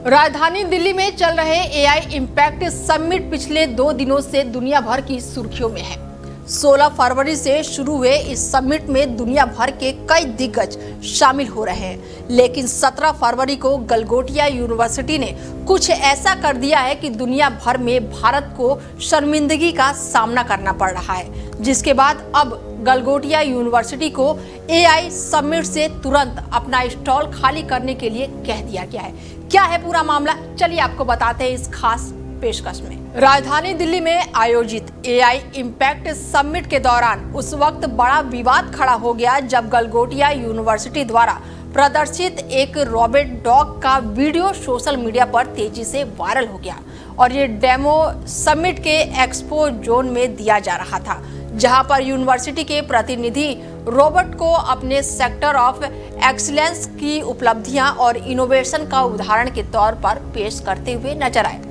राजधानी दिल्ली में चल रहे एआई इम्पैक्ट समिट पिछले 2 दिनों से दुनिया भर की सुर्खियों में है। 16 फरवरी से शुरू हुए इस समिट में दुनिया भर के कई दिग्गज शामिल हो रहे हैं, लेकिन 17 फरवरी को गलगोटिया यूनिवर्सिटी ने कुछ ऐसा कर दिया है कि दुनिया भर में भारत को शर्मिंदगी का सामना करना पड़ रहा है, जिसके बाद अब गलगोटिया यूनिवर्सिटी को एआई समिट से तुरंत अपना स्टॉल खाली करने के लिए कह दिया गया है। क्या है पूरा मामला, चलिए आपको बताते हैं इस खास पेशकश में। राजधानी दिल्ली में आयोजित एआई इम्पैक्ट समिट के दौरान उस वक्त बड़ा विवाद खड़ा हो गया जब गलगोटिया यूनिवर्सिटी द्वारा प्रदर्शित एक रोबोट डॉग का वीडियो सोशल मीडिया पर तेजी से वायरल हो गया और ये डेमो समिट के एक्सपो जोन में दिया जा रहा था, जहां पर यूनिवर्सिटी के प्रतिनिधि रोबोट को अपने सेक्टर ऑफ एक्सीलेंस की उपलब्धियां और इनोवेशन का उदाहरण के तौर पर पेश करते हुए नजर आए।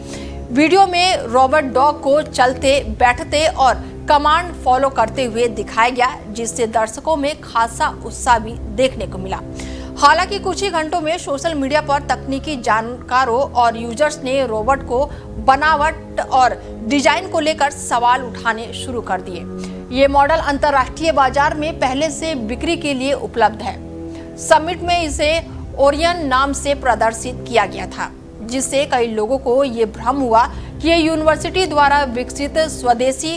वीडियो में रोबोट डॉग को चलते, बैठते और कमांड फॉलो करते हुए दिखाया गया, जिससे दर्शकों में खासा उत्साह भी देखने को मिला। हालांकि कुछ ही घंटों में सोशल मीडिया पर तकनीकी जानकारों और यूजर्स ने रोबोट को बनावट और डिजाइन को लेकर सवाल उठाने शुरू कर दिए। ये मॉडल अंतर्राष्ट्रीय बाजार में पहले से बिक्री के लिए उपलब्ध है। समिट में इसे ओरियन नाम से प्रदर्शित किया गया था, जिससे कई लोगों को ये भ्रम हुआ कि ये यूनिवर्सिटी द्वारा विकसित स्वदेशी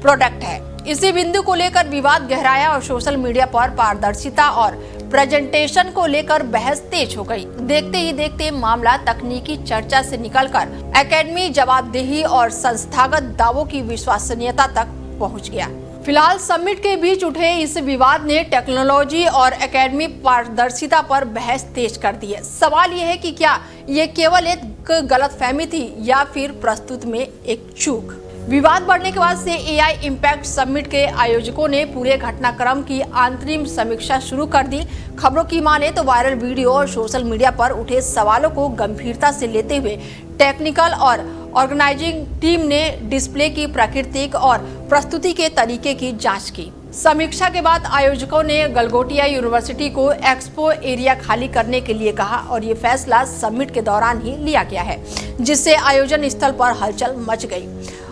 प्रोडक्ट है। इसी बिंदु को लेकर विवाद गहराया और सोशल मीडिया पर पारदर्शिता और प्रेजेंटेशन को लेकर बहस तेज हो गई। देखते ही देखते मामला तकनीकी चर्चा से निकलकर एकेडमी जवाबदेही और संस्थागत दावों की विश्वसनीयता तक पहुंच गया। फिलहाल समिट के बीच उठे इस विवाद ने टेक्नोलॉजी और एकेडमी पारदर्शिता पर बहस तेज कर दी है। सवाल यह है कि क्या ये केवल एक गलतफहमी थी या फिर प्रस्तुत में एक चूक। विवाद बढ़ने के बाद से एआई इम्पैक्ट समिट के आयोजकों ने पूरे घटनाक्रम की आंतरिक समीक्षा शुरू कर दी। खबरों की माने तो वायरल वीडियो और सोशल मीडिया पर उठे सवालों को गंभीरता से लेते हुए टेक्निकल और ऑर्गेनाइजिंग टीम ने डिस्प्ले की प्राकृतिक और प्रस्तुति के तरीके की जांच की। समीक्षा के बाद आयोजकों ने गलगोटिया यूनिवर्सिटी को एक्सपो एरिया खाली करने के लिए कहा और ये फैसला समिट के दौरान ही लिया गया है, जिससे आयोजन स्थल पर हलचल मच गई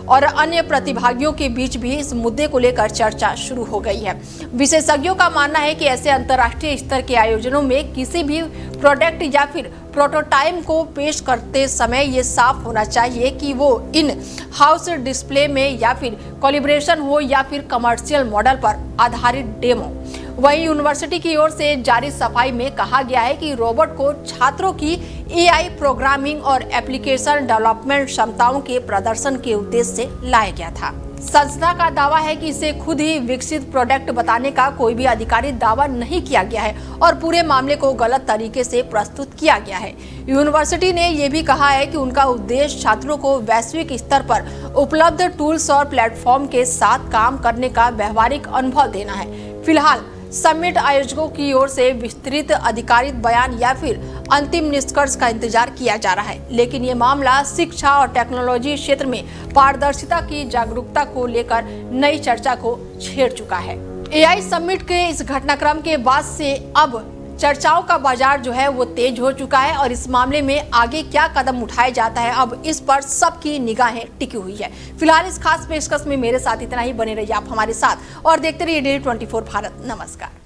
और अन्य प्रतिभागियों के बीच भी इस मुद्दे को लेकर चर्चा शुरू हो गई है। विशेषज्ञों का मानना है कि ऐसे अंतर्राष्ट्रीय स्तर के आयोजनों में किसी भी प्रोडक्ट या फिर प्रोटोटाइप को पेश करते समय ये साफ होना चाहिए कि वो इन हाउस डिस्प्ले में या फिर कोलैबोरेशन हो या फिर कमर्शियल मॉडल पर आधारित डेमो। वहीं यूनिवर्सिटी की ओर से जारी सफाई में कहा गया है कि रोबोट को छात्रों की एआई प्रोग्रामिंग और एप्लीकेशन डेवलपमेंट क्षमताओं के प्रदर्शन के उद्देश्य से लाया गया था। संस्था का दावा है कि इसे खुद ही विकसित प्रोडक्ट बताने का कोई भी आधिकारिक दावा नहीं किया गया है और पूरे मामले को गलत तरीके से प्रस्तुत किया गया है। यूनिवर्सिटी ने यह भी कहा है कि उनका उद्देश्य छात्रों को वैश्विक स्तर पर उपलब्ध टूल्स और प्लेटफॉर्म के साथ काम करने का व्यवहारिक अनुभव देना है। फिलहाल समिट आयोजकों की ओर से विस्तृत आधिकारिक बयान या फिर अंतिम निष्कर्ष का इंतजार किया जा रहा है, लेकिन ये मामला शिक्षा और टेक्नोलॉजी क्षेत्र में पारदर्शिता की जागरूकता को लेकर नई चर्चा को छेड़ चुका है। एआई समिट के इस घटनाक्रम के बाद से अब चर्चाओं का बाजार जो है वो तेज हो चुका है और इस मामले में आगे क्या कदम उठाया जाता है, अब इस पर सबकी निगाहें टिकी हुई है। फिलहाल इस खास पेशकश में मेरे साथ इतना ही। बने रहिए आप हमारे साथ और देखते रहिए डेली 24 भारत। नमस्कार।